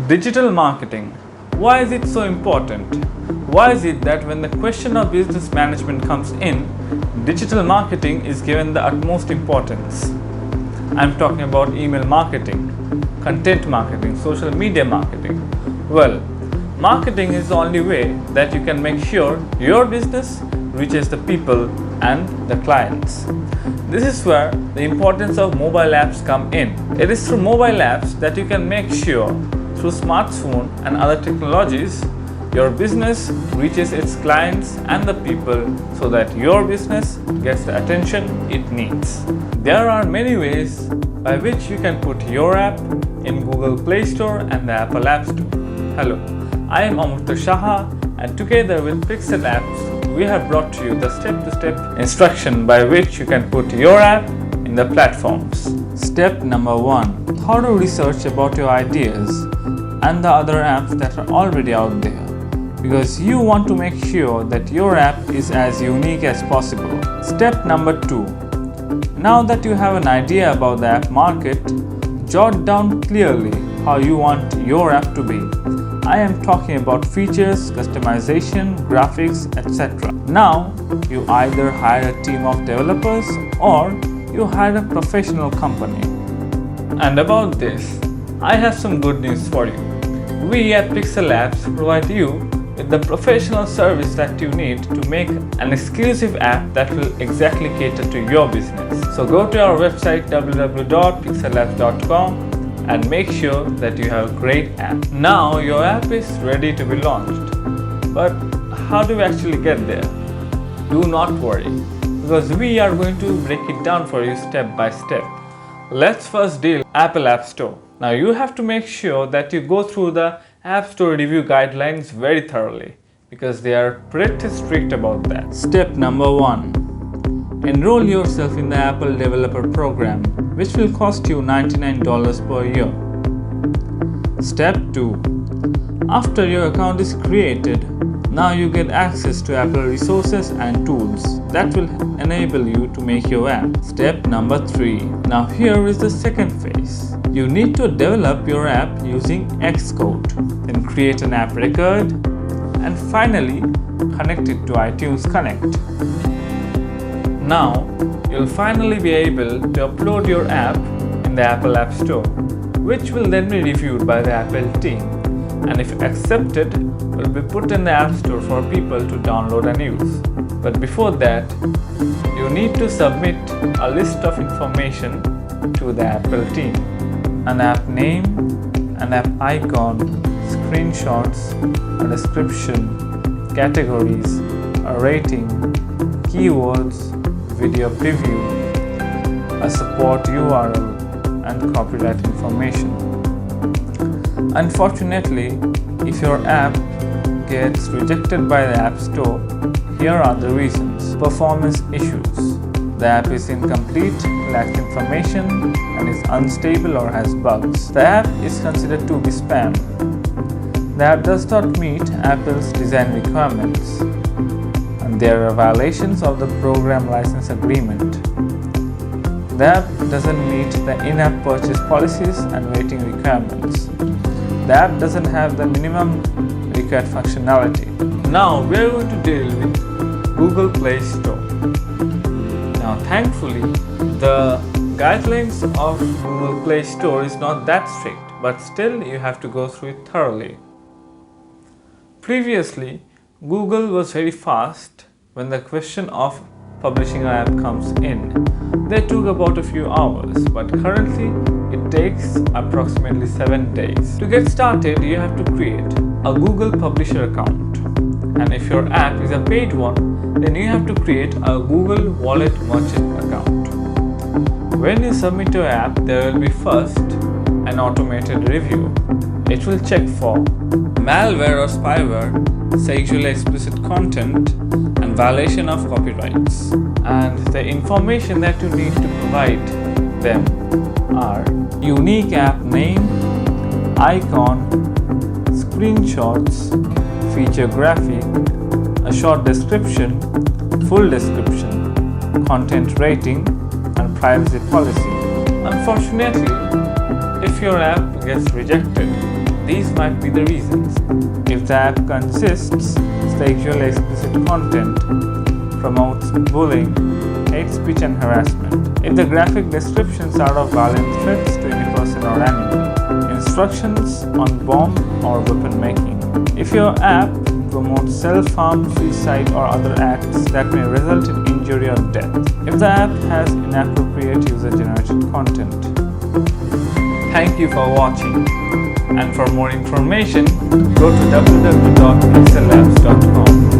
Digital marketing. Why is it so important? Why is it that when the question of business management comes in, digital marketing is given the utmost importance? I'm talking about email marketing, content marketing, social media marketing. Well, marketing is the only way that you can make sure your business reaches the people and the clients. This is where the importance of mobile apps come in. It is through mobile apps that you can make sure through smartphone and other technologies your business reaches its clients and the people so that your business gets the attention it needs. There are many ways by which you can put your app in Google Play Store and the Apple App Store. Hello, I am Amurta Shaha, and together with Pixel Apps, we have brought to you the step-to-step instruction by which you can put your app in the platforms. Step number 1. Thorough research about your ideas and the other apps that are already out there, because you want to make sure that your app is as unique as possible. Step number 2. Now that you have an idea about the app market, jot down clearly how you want your app to be. I am talking about features, customization, graphics, etc. Now, you either hire a team of developers or you hire a professional company. And about this, I have some good news for you. We at Pixel Apps provide you with the professional service that you need to make an exclusive app that will exactly cater to your business. So go to our website www.pixelapps.com and make sure that you have a great app. Now your app is ready to be launched. But how do we actually get there? Do not worry, because we are going to break it down for you step by step. Let's first deal with Apple App Store. Now you have to make sure that you go through the App Store review guidelines very thoroughly, because they are pretty strict about that. Step number 1. Enroll yourself in the Apple Developer Program, which will cost you $99 per year. Step 2. After your account is created, now you get access to Apple resources and tools that will enable you to make your app. Step number 3. Now here is the second phase. You need to develop your app using Xcode, then create an app record, and finally connect it to iTunes Connect. Now you'll finally be able to upload your app in the Apple App Store, which will then be reviewed by the Apple team, and if accepted, will be put in the App Store for people to download and use. But before that, you need to submit a list of information to the Apple team. An app name, an app icon, screenshots, a description, categories, a rating, keywords, video preview, a support URL, and copyright information. Unfortunately, if your app gets rejected by the App Store, here are the reasons. Performance issues. The app is incomplete, lacks information, and is unstable or has bugs. The app is considered to be spam. The app does not meet Apple's design requirements, and there are violations of the program license agreement. The app doesn't meet the in-app purchase policies and rating requirements. The app doesn't have the minimum required functionality. Now we are going to deal with Google Play Store. Now thankfully, the guidelines of Google Play Store is not that strict, but still you have to go through it thoroughly. Previously, Google was very fast when the question of publishing an app comes in. They took about a few hours, but currently it takes approximately 7 days. To get started, you have to create a Google Publisher account. And if your app is a paid one, then you have to create a Google Wallet Merchant account. When you submit your app, there will be first an automated review. It will check for malware or spyware, sexually explicit content, and violation of copyrights. And the information that you need to provide them are unique app name, icon, screenshots, feature graphic, a short description, full description, content rating, and privacy policy. Unfortunately, if your app gets rejected, These might be the reasons. If the app consists sexually explicit content, promotes bullying, hate speech and harassment. If the graphic descriptions are of violent threats to any person or animal, instructions on bomb or weapon making. If your app promotes self-harm, suicide or other acts that may result in injury or death. If the app has inappropriate user-generated content. Thank you for watching, and for more information, go to www.excellabs.com.